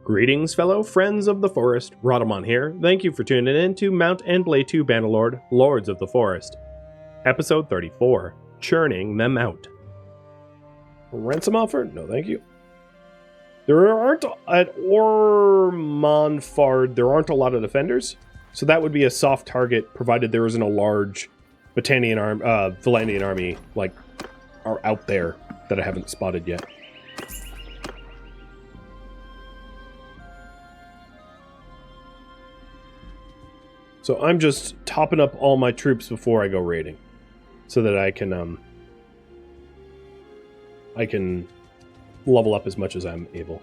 Greetings, fellow friends of the forest. Rhadamant here. Thank you for tuning in to Mount and Blade 2 Bannerlord, Lords of the Forest. Episode 34, Churning Them Out. Ransom offer? No, thank you. There aren't, at Ormonfard, there aren't a lot of defenders, so that would be a soft target, provided there isn't a large Battanian army, like, are out there that I haven't spotted yet. So I'm just topping up all my troops before I go raiding, so that I can level up as much as I'm able.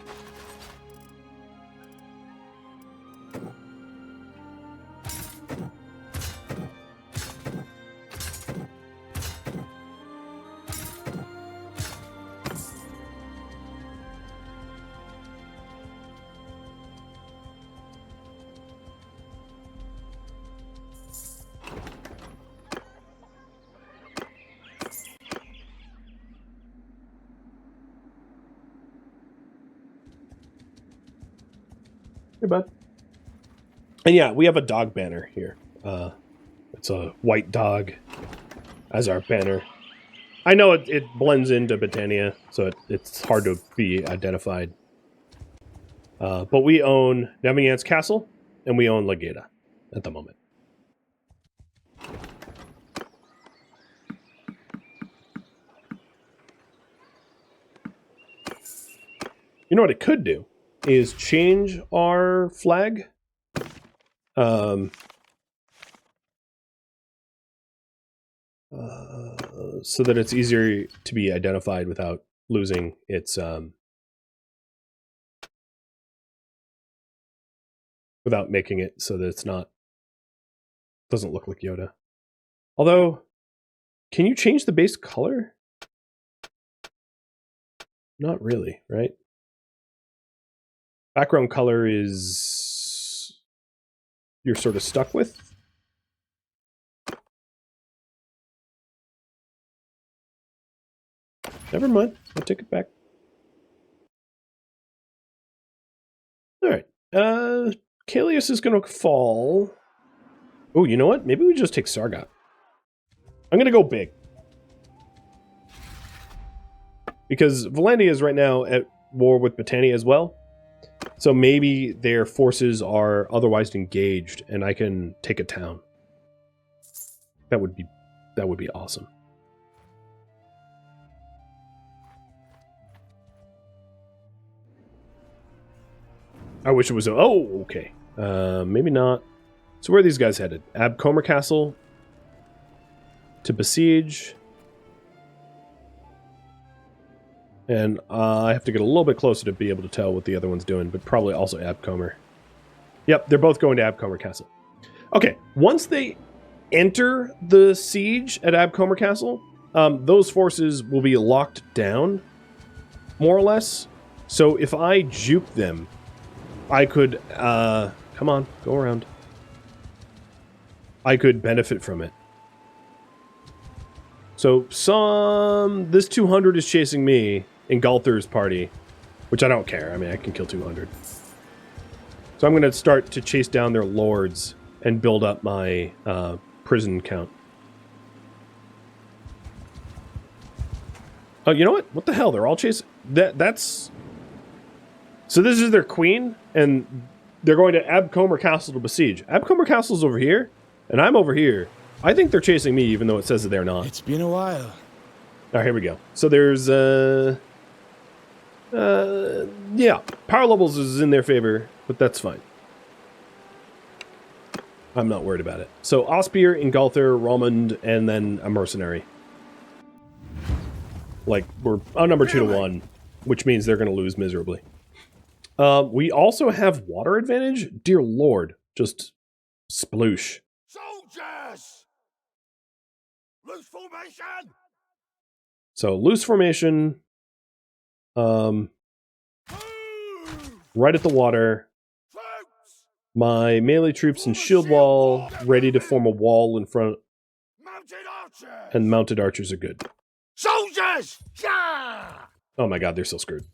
Hey, bud. And yeah, we have a dog banner here. It's a white dog as our banner. I know it blends into Battania, so it's hard to be identified. But we own Rhadamant's castle, and we own Legata at the moment. You know what it could do? Is change our flag so that it's easier to be identified without losing its without making it so that it's not doesn't look like Yoda. Although, can you change the base color? Not really, right? Background color is you're sort of stuck with. Never mind. I'll take it back. Alright. Kalius is going to fall. Oh, you know what? Maybe we just take Sargot. I'm going to go big. Because Valandia is right now at war with Battania as well. So maybe their forces are otherwise engaged, and I can take a town. That would be awesome. I wish it was. Oh, okay. Maybe not. So where are these guys headed? Abcomer Castle to besiege. And I have to get a little bit closer to be able to tell what the other one's doing, but probably also Abcomer. Yep, they're both going to Abcomer Castle. Okay, once they enter the siege at Abcomer Castle, those forces will be locked down, more or less. So if I juke them, I could... come on, go around. I could benefit from it. So this 200 is chasing me in Galther's party, which I don't care. I mean, I can kill 200. So I'm going to start to chase down their lords and build up my prison count. Oh, you know what? What the hell? They're all chasing... That's... So this is their queen, and they're going to Abcomer Castle to besiege. Abcomer Castle's over here, and I'm over here. I think they're chasing me, even though it says that they're not. It's been a while. All right, here we go. So there's, yeah, power levels is in their favor, but that's fine. I'm not worried about it. So Ospir, Ingolther, Romand, and then a mercenary. Like, we're outnumbered 2-1, which means they're going to lose miserably. We also have water advantage. Dear Lord, just sploosh. Soldiers! Loose formation! So loose formation. Right at the water. Troops! My melee troops and shield wall ready to form a wall in front. Mounted archers! And mounted archers are good. Soldiers! Yeah! Oh my god, they're so screwed.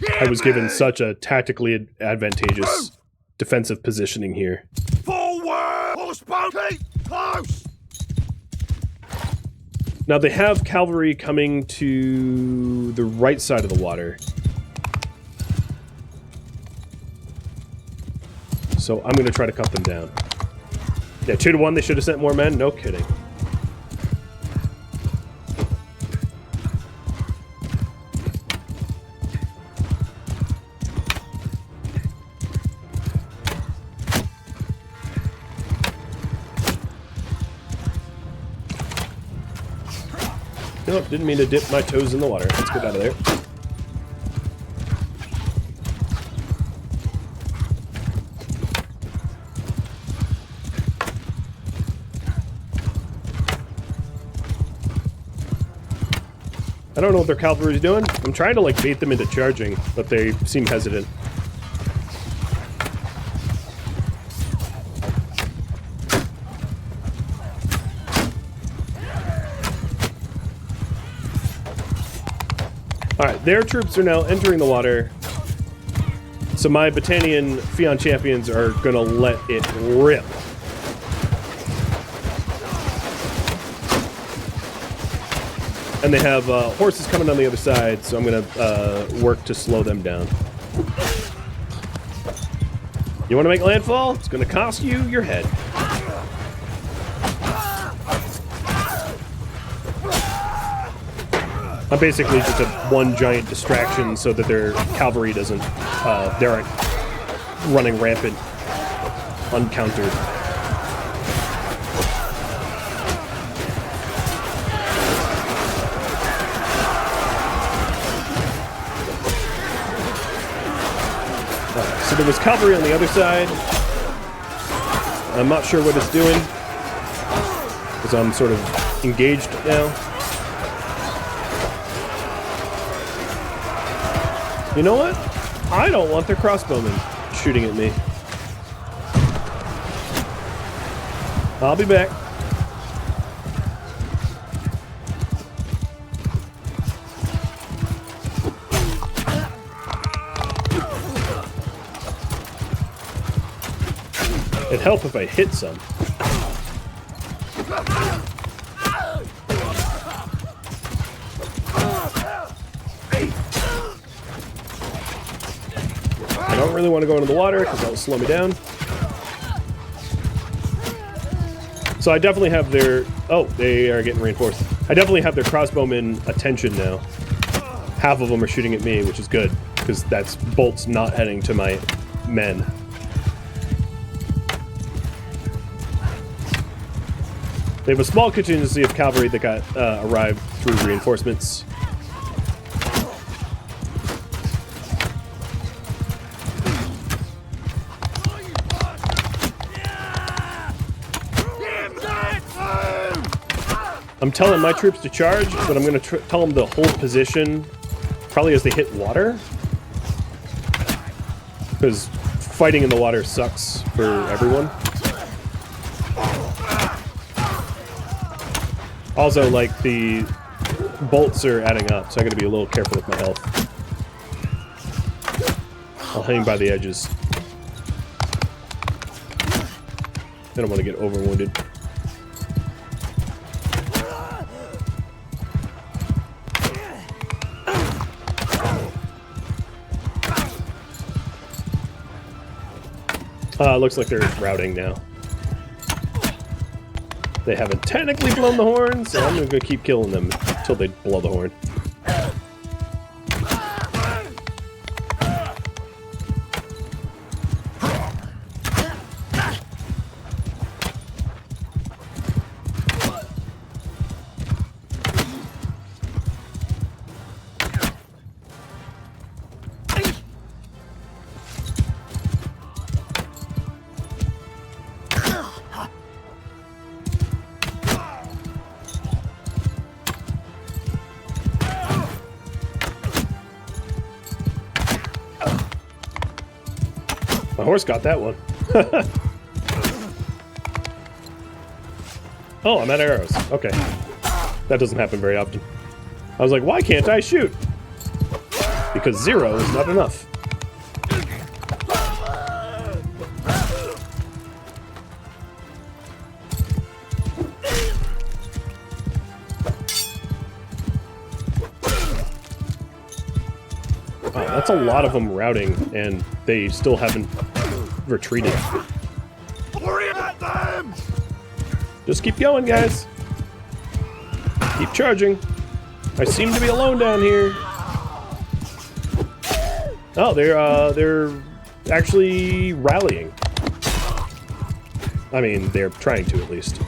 Yeah! I was given such a tactically advantageous defensive positioning here. Forward! Horsepower, keep close! Now they have cavalry coming to the right side of the water. So I'm going to try to cut them down. Yeah, 2-1, they should have sent more men? No kidding. Nope, didn't mean to dip my toes in the water. Let's get out of there. I don't know what their cavalry is doing. I'm trying to, like, bait them into charging, but they seem hesitant. Alright, their troops are now entering the water. So my Battanian Fion champions are gonna let it rip. And they have horses coming on the other side, so I'm going to work to slow them down. You want to make landfall? It's going to cost you your head. I'm basically just one giant distraction so that their cavalry doesn't, they aren't running rampant, uncountered. So there was cavalry on the other side. I'm not sure what it's doing, because I'm sort of engaged now. You know what? I don't want their crossbowmen shooting at me. I'll be back. It'd help if I hit some. I don't really want to go into the water because that'll slow me down. So I definitely have their... Oh, they are getting reinforced. I definitely have their crossbowmen attention now. Half of them are shooting at me, which is good, because that's bolts not heading to my men. They have a small contingency of cavalry that got arrived through reinforcements. I'm telling my troops to charge, but I'm going to tell them to hold position, probably as they hit water. Because fighting in the water sucks for everyone. Also, like, the bolts are adding up, so I gotta be a little careful with my health. I'll hang by the edges. I don't want to get overwounded. Looks like they're routing now. They haven't technically blown the horn, so I'm gonna keep killing them until they blow the horn. My horse got that one. Oh, I'm out of arrows. Okay. That doesn't happen very often. I was like, why can't I shoot? because 0 is not enough. Wow, that's a lot of them routing, and they still haven't retreated. Orient them! Just keep going, guys. Keep charging. I seem to be alone down here. Oh, they're actually rallying. I mean, they're trying to, at least.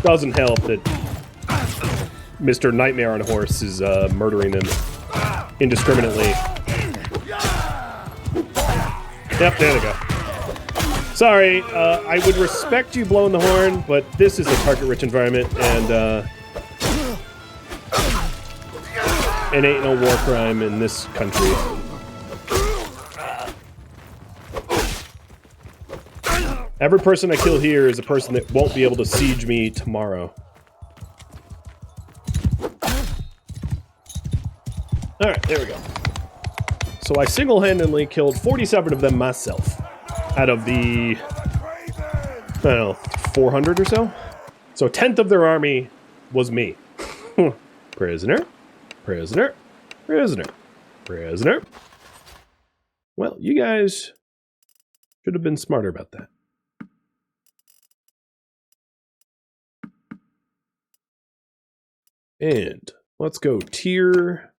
Doesn't help that Mr. Nightmare on a horse is murdering them indiscriminately. Yep, there they go. Sorry, I would respect you blowing the horn, but this is a target-rich environment, and it ain't no war crime in this country. Every person I kill here is a person that won't be able to siege me tomorrow. Alright, there we go. So I single-handedly killed 47 of them myself. Out of the, I don't know, 400 or so? So a tenth of their army was me. Prisoner, prisoner, prisoner, prisoner. Well, you guys should have been smarter about that. And let's go tier.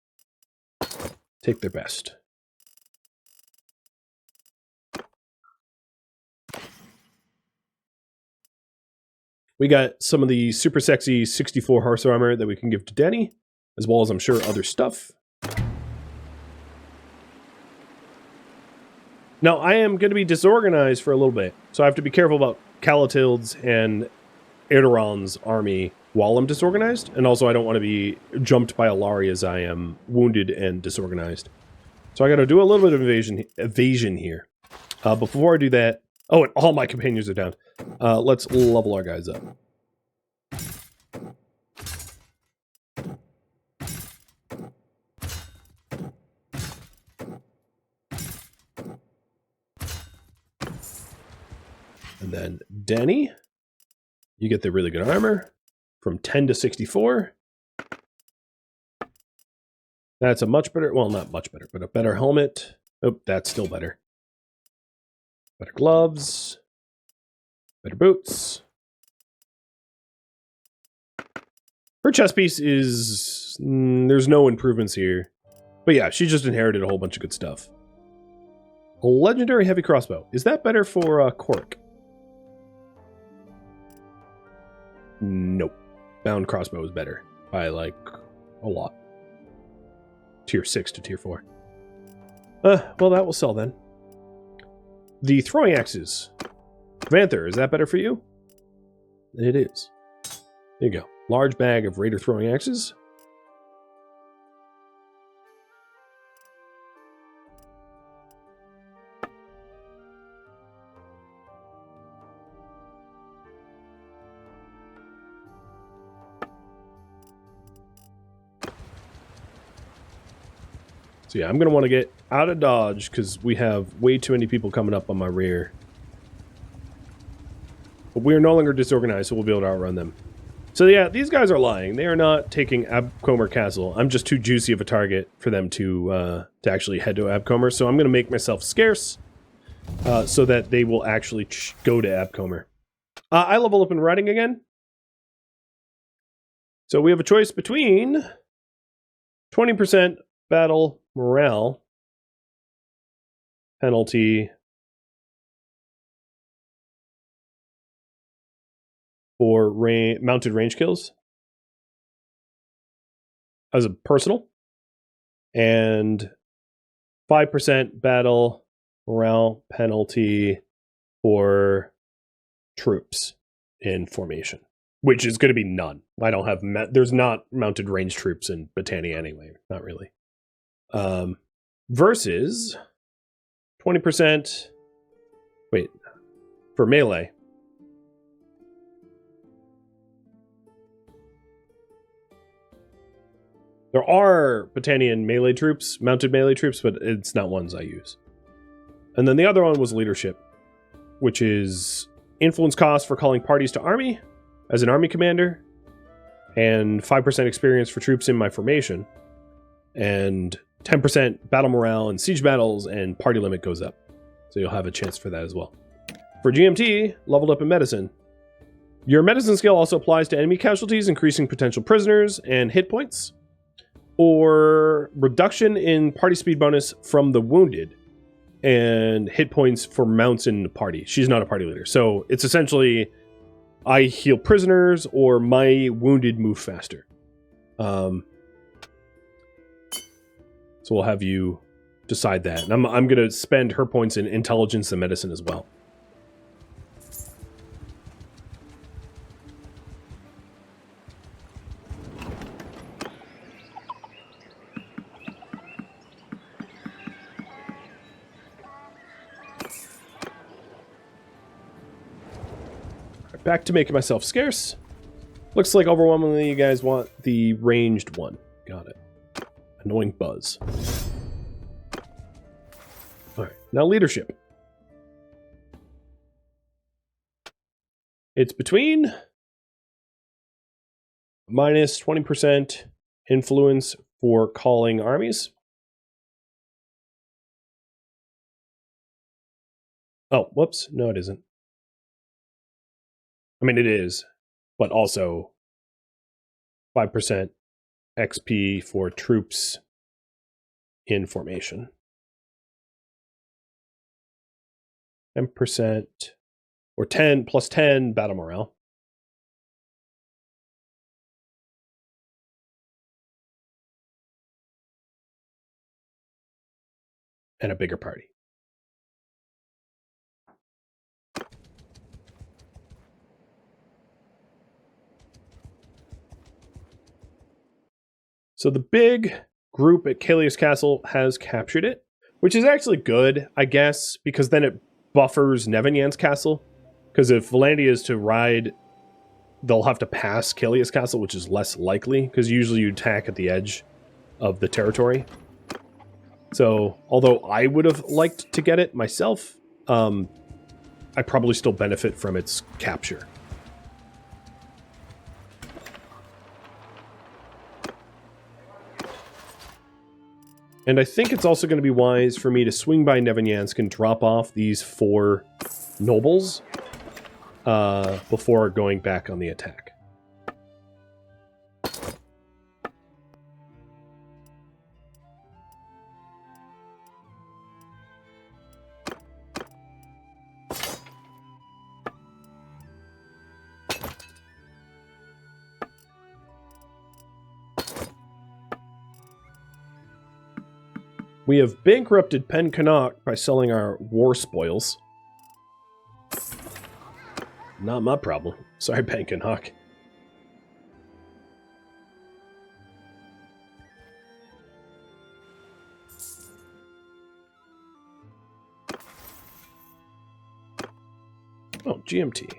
Take their best. We got some of the super sexy 64 horse armor that we can give to Denny, as well as, I'm sure, other stuff. Now, I am going to be disorganized for a little bit, so I have to be careful about Calatild's and Edoron's army while I'm disorganized, and also I don't want to be jumped by Alari as I am wounded and disorganized. So I got to do a little bit of evasion here. But before I do that, oh, and all my companions are down. Let's level our guys up. And then Denny, you get the really good armor from 10 to 64. That's a much better, well, not much better, but a better helmet. Oh, that's still better. Better gloves. Better boots. Her chest piece is, there's no improvements here. But yeah, she just inherited a whole bunch of good stuff. A legendary heavy crossbow. Is that better for Cork? Nope. Bound crossbow is better by, like, a lot. Tier 6 to tier 4. Well, that will sell then. The throwing axes. Vanther, is that better for you? It is. There you go. Large bag of raider throwing axes. So yeah, I'm going to want to get out of dodge because we have way too many people coming up on my rear. But we are no longer disorganized, so we'll be able to outrun them. So yeah, these guys are lying. They are not taking Abcomer Castle. I'm just too juicy of a target for them to actually head to Abcomer. So I'm going to make myself scarce so that they will actually go to Abcomer. I level up in riding again. So we have a choice between 20% battle morale penalty for mounted range kills as a personal, and 5% battle morale penalty for troops in formation, which is going to be none. I don't have there's not mounted range troops in Battania anyway, not really. Versus 20%, wait, for melee. There are Battanian melee troops, mounted melee troops, but it's not ones I use. And then the other one was leadership, which is influence cost for calling parties to army as an army commander, and 5% experience for troops in my formation, and 10% battle morale in siege battles, and party limit goes up. So you'll have a chance for that as well. For GMT, leveled up in medicine. Your medicine skill also applies to enemy casualties, increasing potential prisoners and hit points, or reduction in party speed bonus from the wounded, and hit points for mounts in the party. She's not a party leader. So it's essentially, I heal prisoners or my wounded move faster. So we'll have you decide that. And I'm going to spend her points in intelligence and medicine as well. Back to making myself scarce. Looks like overwhelmingly you guys want the ranged one. Got it. Annoying buzz. Alright, now leadership. It's between minus 20% influence for calling armies. Oh, whoops. No, it isn't. I mean, it is, but also 5% XP for troops in formation. 10% or 10 plus 10 battle morale. And a bigger party. So the big group at Calradia Castle has captured it, which is actually good, I guess, because then it buffers Nevinyan's castle. Because if Valandia is to ride, they'll have to pass Calradia Castle, which is less likely, because usually you attack at the edge of the territory. So, although I would have liked to get it myself, I probably still benefit from its capture. And I think it's also going to be wise for me to swing by Nevinyansk and drop off these 4 nobles before going back on the attack. We have bankrupted Pen Canuck by selling our war spoils. Not my problem. Sorry, Pen Canuck. Oh, GMT.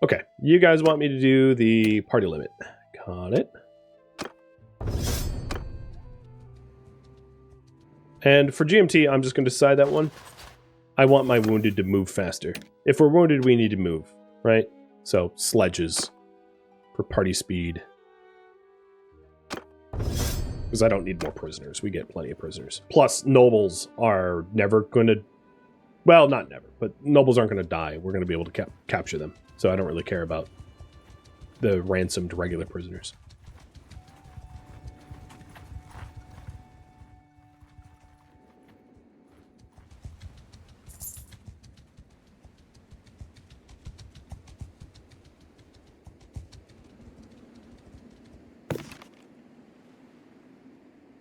Okay, you guys want me to do the party limit. Got it. And for GMT, I'm just going to decide that one. I want my wounded to move faster. If we're wounded, we need to move, right? So, sledges for party speed. Because I don't need more prisoners. We get plenty of prisoners. Plus, nobles are never going to... Well, not never, but nobles aren't going to die. We're going to be able to capture them. So I don't really care about the ransomed regular prisoners.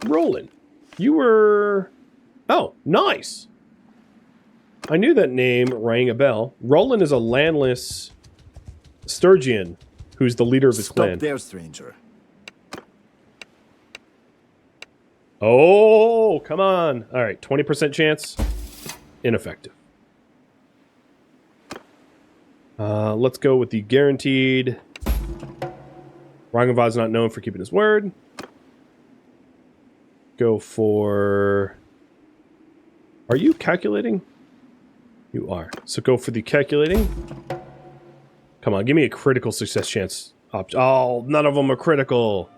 Roland, you were... Oh, nice! I knew that name rang a bell. Roland is a landless Sturgian who's the leader of his clan. Stop there, stranger. Oh, come on. All right, 20% chance. Ineffective. Let's go with the guaranteed. Rhadamant's not known for keeping his word. Go for... Are you calculating? You are. So go for the calculating. Come on, give me a critical success chance. Oh, none of them are critical.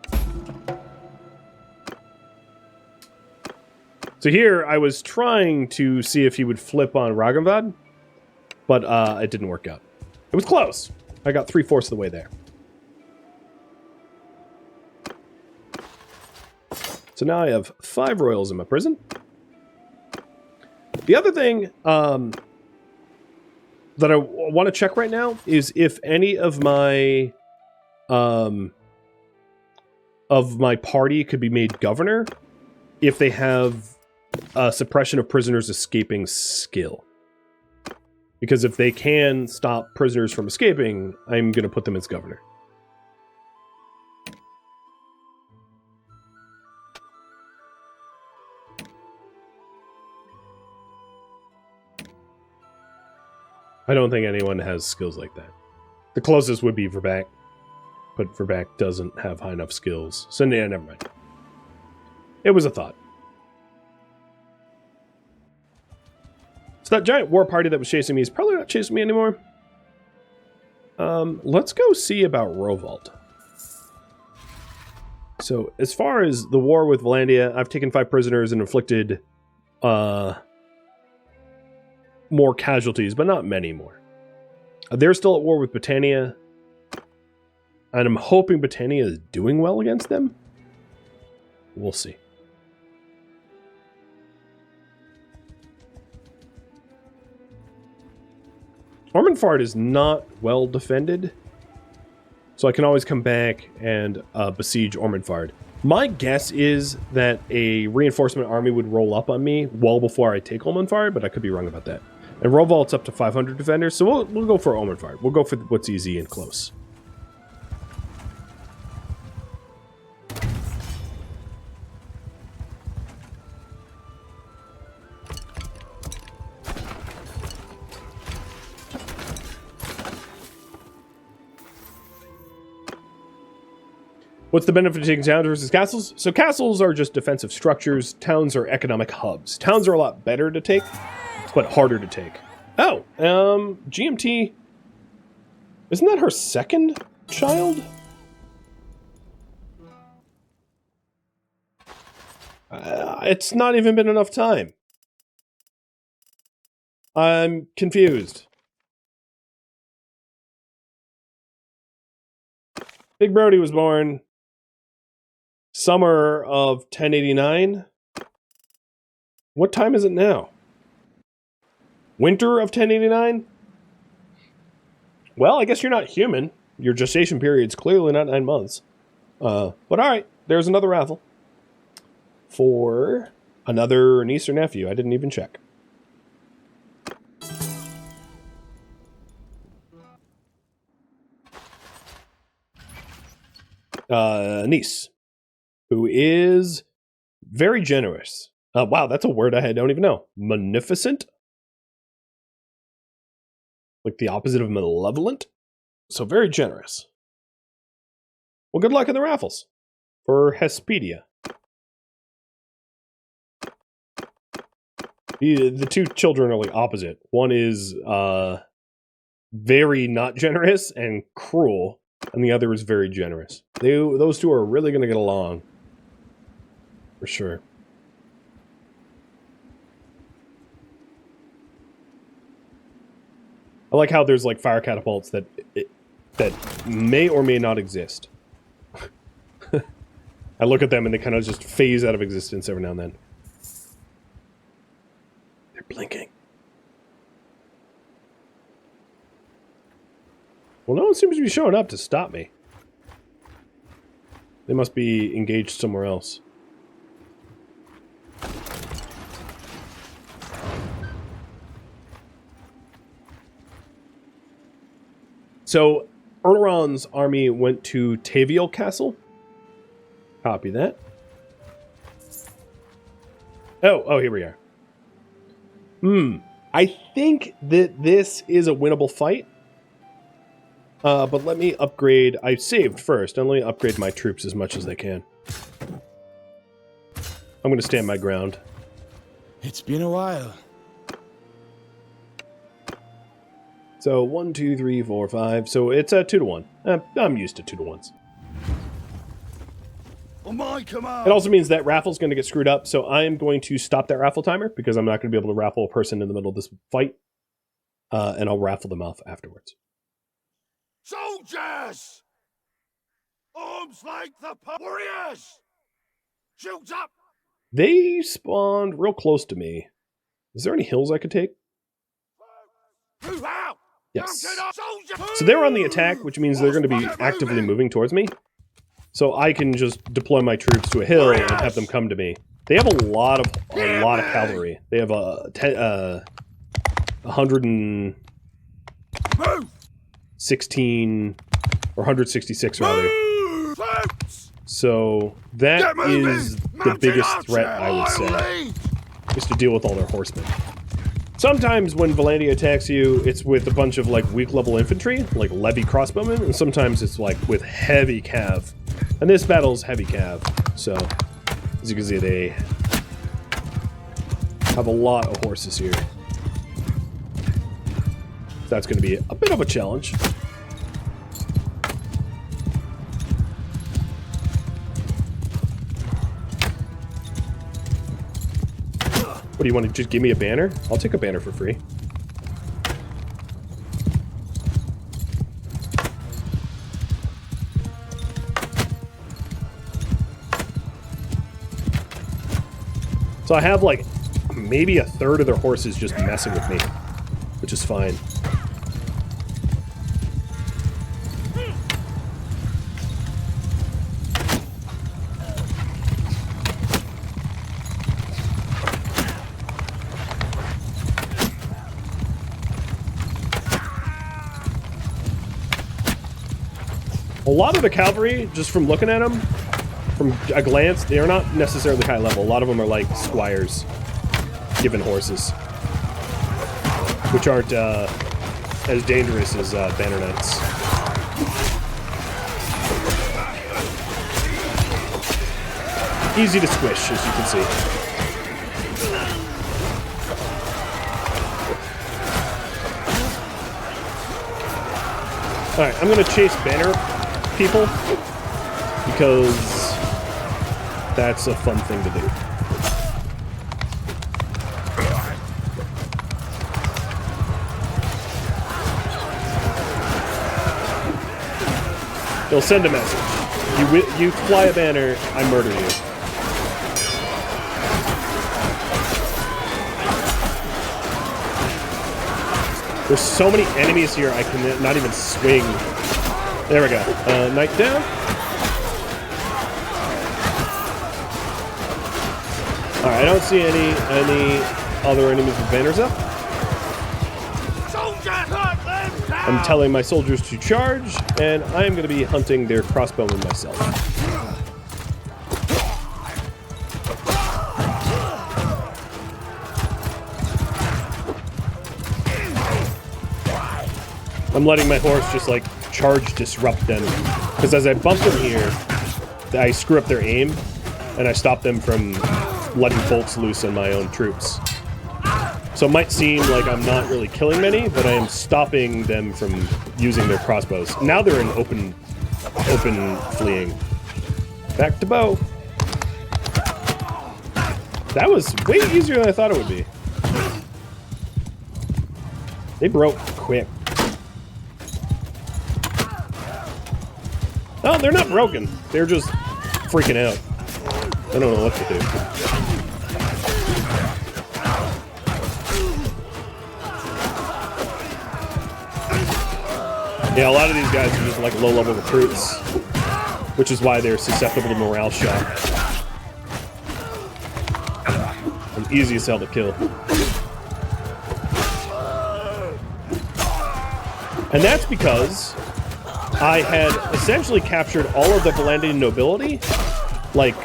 So here, I was trying to see if he would flip on Rhadamant, but it didn't work out. It was close. I got 3/4 of the way there. So now I have 5 royals in my prison. The other thing that I want to check right now is if any of my party could be made governor if they have suppression of prisoners escaping skill. Because if they can stop prisoners from escaping, I'm going to put them as governor. I don't think anyone has skills like that. The closest would be Verbak, but Verbak doesn't have high enough skills. So yeah, never mind. It was a thought. So that giant war party that was chasing me is probably not chasing me anymore. Let's go see about Rovault. So as far as the war with Valandia, I've taken 5 prisoners and inflicted more casualties, but not many more. They're still at war with Battania, and I'm hoping Battania is doing well against them. We'll see. Ormondfard is not well defended, so I can always come back and besiege Ormondfard. My guess is that a reinforcement army would roll up on me well before I take Ormondfard, but I could be wrong about that. And Rovault's up to 500 defenders, so we'll go for Ormondfard. We'll go for what's easy and close. What's the benefit of taking towns versus castles? So castles are just defensive structures. Towns are economic hubs. Towns are a lot better to take, but harder to take. Oh, GMT. Isn't that her second child? It's not even been enough time. I'm confused. Big Brody was born summer of 1089. What time is it now? Winter of 1089? Well, I guess you're not human. Your gestation period's clearly not 9 months. But alright, there's another raffle. For another niece or nephew. I didn't even check. Niece. Who is very generous. Wow, that's a word I don't even know. Munificent? Like the opposite of malevolent? So very generous. Well, good luck in the raffles. For Hespedia. The two children are like opposite. One is very not generous and cruel, and the other is very generous. Those two are really going to get along. For sure. I like how there's like fire catapults that may or may not exist. I look at them and they kind of just phase out of existence every now and then. They're blinking. Well, no one seems to be showing up to stop me. They must be engaged somewhere else. So, Erleron's army went to Taviel Castle. Copy that. Oh, here we are. I think that this is a winnable fight. But let me upgrade. I saved first, and let me upgrade my troops as much as they can. I'm going to stand my ground. It's been a while. So 1, 2, 3, 4, 5. So it's a 2 to 1. I'm used to 2 to 1s. On my command. It also means that raffle's going to get screwed up, so I am going to stop that raffle timer because I'm not going to be able to raffle a person in the middle of this fight, and I'll raffle them off afterwards. Soldiers! Arms like the warriors! Shoot up! They spawned real close to me. Is there any hills I could take? Move out! Yes. Soldier! So they're on the attack, which means they're going to be actively moving towards me. So I can just deploy my troops to a hill and have them come to me. They have a lot of cavalry. They have 116 or 166 rather. So that is the biggest threat, I would say, is to deal with all their horsemen. Sometimes when Battania attacks you, it's with a bunch of like weak level infantry, like levy crossbowmen, and sometimes it's like with heavy cav. And this battle's heavy cav, so as you can see, they have a lot of horses here. That's going to be a bit of a challenge. What do you want to just give me a banner? I'll take a banner for free. So I have like maybe a third of their horses just messing with me, which is fine. A lot of the cavalry, just from looking at them, from a glance, they are not necessarily high level. A lot of them are like squires given horses, which aren't as dangerous as banner knights. Easy to squish, as you can see. Alright, I'm going to chase banner people because that's a fun thing to do. They'll send a message. You fly a banner, I murder you. There's so many enemies here, I can not even swing. There we go. Knight down. Alright, I don't see any other enemies with banners up. I'm telling my soldiers to charge, and I am going to be hunting their crossbowmen myself. I'm letting my horse just like charge disrupt them, because as I bump them here, I screw up their aim, and I stop them from letting bolts loose on my own troops. So it might seem like I'm not really killing many, but I am stopping them from using their crossbows. Now they're in open fleeing. Back to bow. That was way easier than I thought it would be. They broke quick. No, they're not broken. They're just freaking out. I don't know what to do. Yeah, a lot of these guys are just like low-level recruits, which is why they're susceptible to morale shock. And easy as hell to kill. And that's because I had essentially captured all of the Battanian nobility like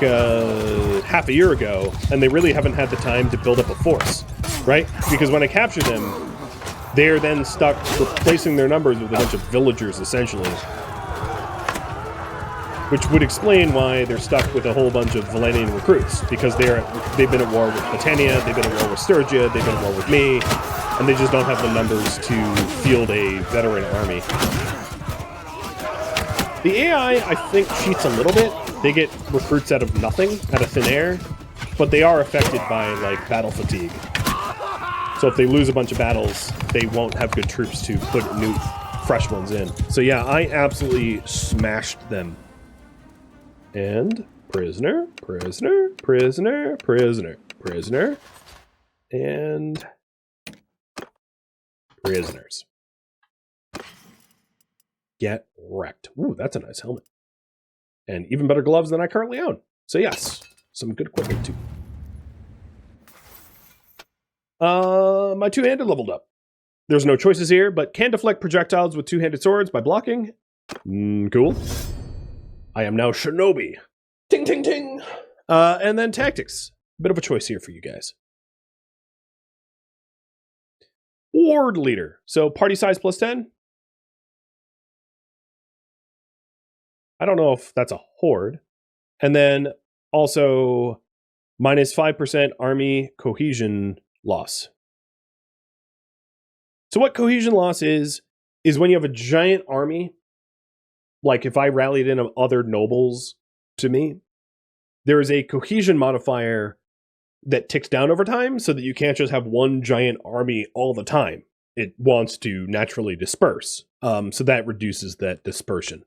half a year ago, and they really haven't had the time to build up a force, right? Because when I capture them, they're then stuck replacing their numbers with a bunch of villagers, essentially. Which would explain why they're stuck with a whole bunch of Battanian recruits, because they've been at war with Battania, they've been at war with Sturgia, they've been at war with me, and they just don't have the numbers to field a veteran army. The AI, I think, cheats a little bit. They get recruits out of nothing, out of thin air, but they are affected by, like, battle fatigue. So if they lose a bunch of battles, they won't have good troops to put new, fresh ones in. So yeah, I absolutely smashed them. And prisoner, prisoner, prisoner, prisoner, prisoner, and prisoners. Get wrecked. Ooh, that's a nice helmet. And even better gloves than I currently own. So yes, some good equipment too. My two-handed leveled up. There's no choices here, but can deflect projectiles with two-handed swords by blocking. Cool. I am now Shinobi. Ting, ting, ting. And then tactics. Bit of a choice here for you guys. Ward leader. So party size plus 10. I don't know if that's a horde. And then also minus 5% army cohesion loss. So what cohesion loss is when you have a giant army. Like, if I rallied in other nobles to me, there is a cohesion modifier that ticks down over time so that you can't just have one giant army all the time. It wants to naturally disperse. So that reduces that dispersion.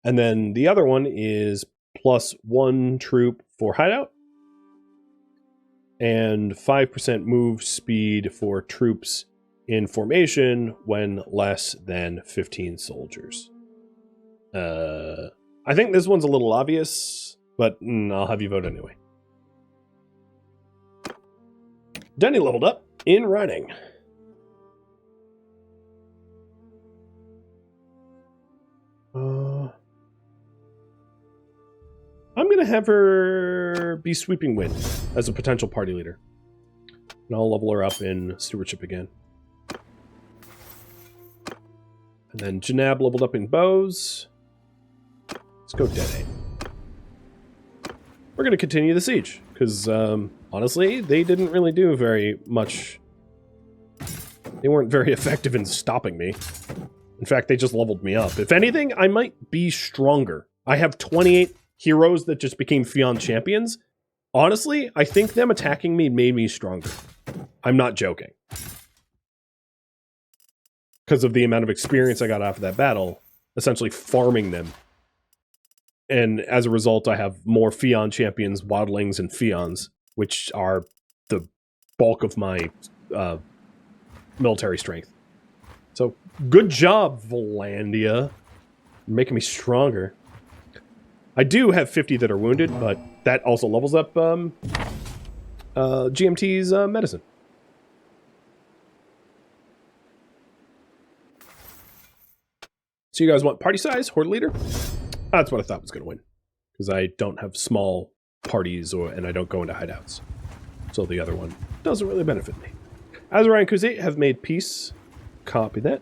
And then the other one is plus 1 troop for hideout. And 5% move speed for troops in formation when less than 15 soldiers. I think this one's a little obvious, but I'll have you vote anyway. Denny leveled up in riding. I'm going to have her be Sweeping Wind as a potential party leader. And I'll level her up in Stewardship again. And then Janab leveled up in Bows. Let's go Dead Aim. We're going to continue the siege, because honestly, they didn't really do very much. They weren't very effective in stopping me. In fact, they just leveled me up. If anything, I might be stronger. I have 28 heroes that just became Fion champions. Honestly, I think them attacking me made me stronger. I'm not joking. Because of the amount of experience I got after that battle, essentially farming them. And as a result, I have more Fion champions, Wildlings, and Fions, which are the bulk of my military strength. So, good job, Volandia. You're making me stronger. I do have 50 that are wounded, but that also levels up GMT's medicine. So you guys want party size, horde leader? That's what I thought was going to win. Because I don't have small parties and I don't go into hideouts. So the other one doesn't really benefit me. Azariah and Kuzate have made peace. Copy that.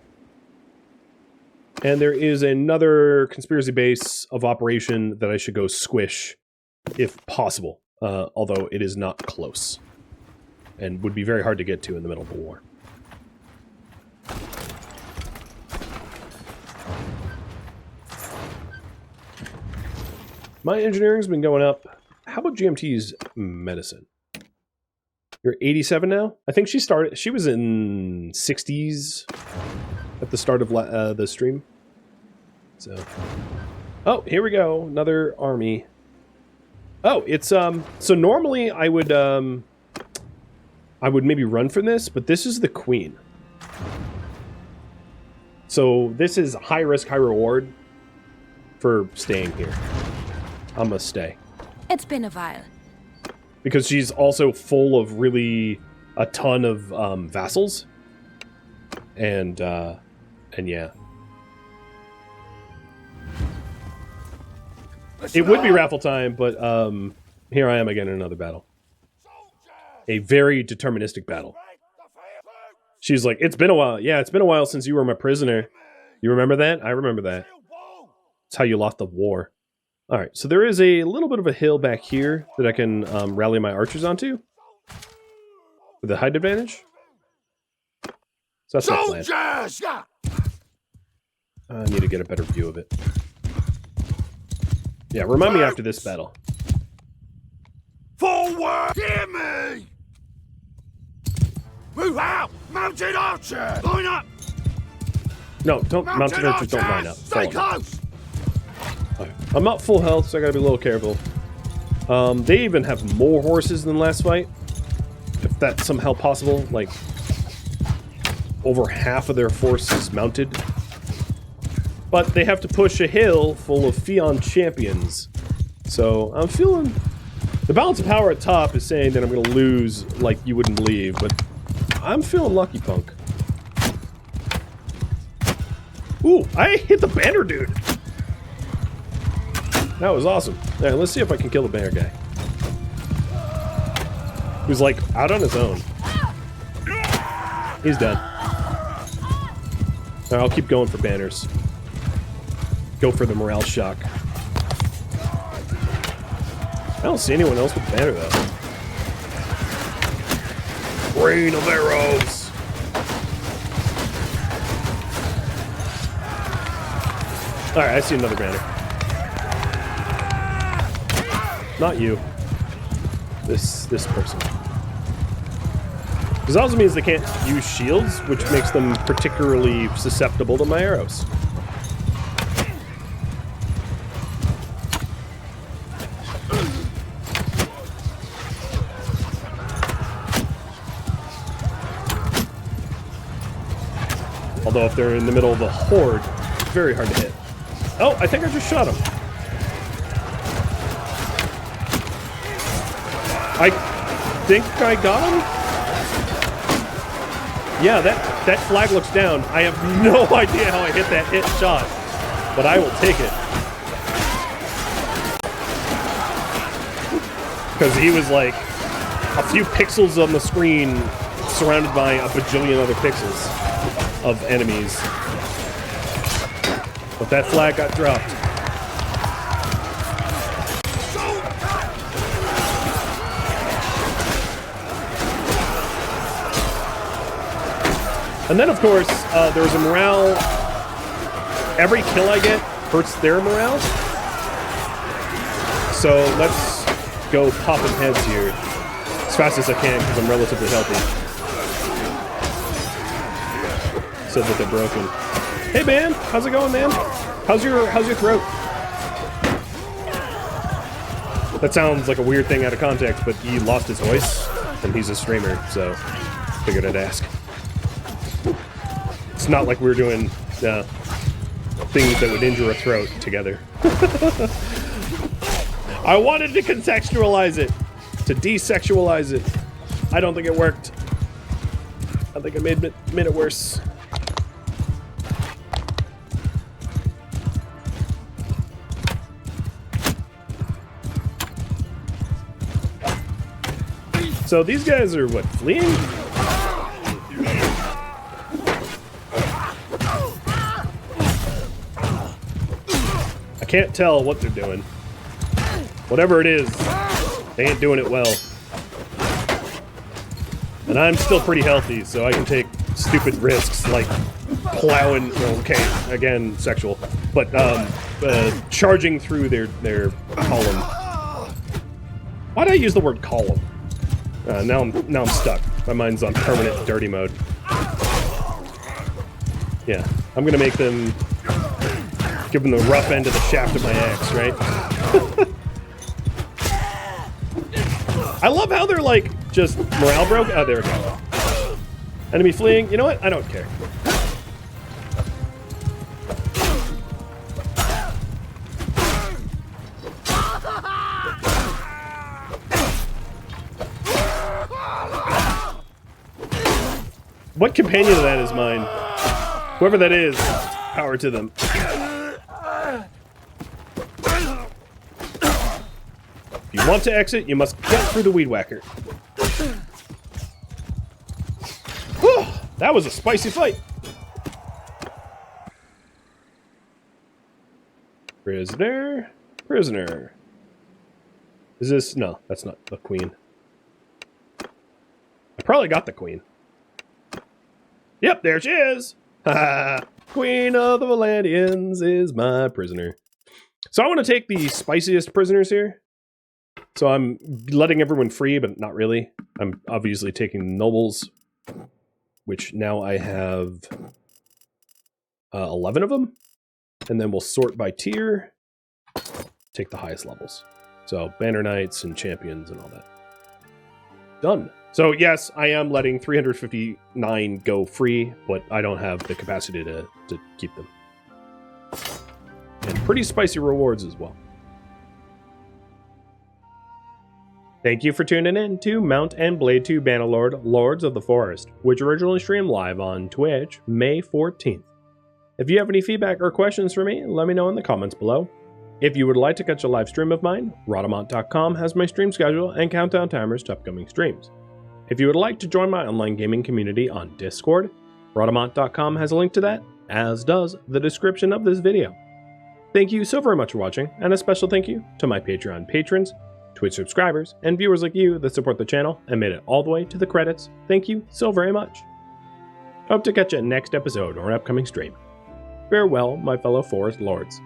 And there is another conspiracy base of operation that I should go squish, if possible. Although it is not close. And would be very hard to get to in the middle of a war. My engineering's been going up. How about GMT's medicine? You're 87 now? I think she was in 60s at the start of the stream. So, oh, here we go. Another army. Oh, it's, so normally I would maybe run from this, but this is the queen. So this is high risk, high reward for staying here. I'm gonna stay. It's been a while. Because she's also full of really a ton of vassals. And yeah. It would be raffle time, but here I am again in another battle. A very deterministic battle. She's like, it's been a while. Yeah, it's been a while since you were my prisoner. You remember that? I remember that. That's how you lost the war. All right, so there is a little bit of a hill back here that I can rally my archers onto with a height advantage. So that's my plan. Soldiers! I need to get a better view of it. Yeah, remind me after this battle. Forward! Hear me! Move out! Mounted archer! Line up! No, don't mounted archers don't line up. Stay Fall. close! Right. I'm not full health, so I gotta be a little careful. They even have more horses than last fight. If that's somehow possible, like over half of their force is mounted. But they have to push a hill full of Fion champions. So I'm feeling... The balance of power at top is saying that I'm going to lose like you wouldn't believe, but I'm feeling lucky, punk. Ooh, I hit the banner dude! That was awesome. Alright, let's see if I can kill the banner guy. Who's like out on his own. He's done. Alright, I'll keep going for banners. Go for the morale shock. I don't see anyone else with the banner, though. Rain of arrows! Alright, I see another banner. Not you. This person. This also means they can't use shields, which makes them particularly susceptible to my arrows. Although if they're in the middle of a horde, it's very hard to hit. Oh, I think I just shot him. I think I got him? Yeah, that flag looks down. I have no idea how I hit that hit shot, but I will take it. Because he was like a few pixels on the screen surrounded by a bajillion other pixels of enemies. But that flag got dropped. And then, of course, there was a morale. Every kill I get hurts their morale. So let's go popping heads here as fast as I can because I'm relatively healthy. Said that they're broken. Hey, man, how's it going, man? How's your throat? That sounds like a weird thing out of context, but he lost his voice, and he's a streamer, so figured I'd ask. It's not like we're doing things that would injure a throat together. I wanted to contextualize it, to desexualize it. I don't think it worked. I think I made it worse. So these guys are, what, fleeing? I can't tell what they're doing. Whatever it is, they ain't doing it well. And I'm still pretty healthy, so I can take stupid risks like plowing, okay, again, sexual, but charging through their column. Why did I use the word column? Now I'm stuck. My mind's on permanent dirty mode. Yeah, I'm gonna make them give them the rough end of the shaft of my axe, right? I love how they're like just morale broke. Oh, there we go. Enemy fleeing. You know what? I don't care. What companion of that is mine? Whoever that is, power to them. If you want to exit, you must get through the weed whacker. That was a spicy fight. Prisoner. Prisoner. Is this... No, that's not the queen. I probably got the queen. Yep, there she is. Queen of the Valandians is my prisoner. So I want to take the spiciest prisoners here. So I'm letting everyone free, but not really. I'm obviously taking nobles, which now I have 11 of them. And then we'll sort by tier. Take the highest levels. So banner knights and champions and all that. Done. So yes, I am letting 359 go free, but I don't have the capacity to keep them. And pretty spicy rewards as well. Thank you for tuning in to Mount and Blade 2 Bannerlord, Lords of the Forest, which originally streamed live on Twitch, May 14th. If you have any feedback or questions for me, let me know in the comments below. If you would like to catch a live stream of mine, Rhadamant.com has my stream schedule and countdown timers to upcoming streams. If you would like to join my online gaming community on Discord, Rhadamant.com has a link to that, as does the description of this video. Thank you so very much for watching, and a special thank you to my Patreon patrons, Twitch subscribers, and viewers like you that support the channel and made it all the way to the credits. Thank you so very much. Hope to catch you next episode or upcoming stream. Farewell, my fellow forest lords.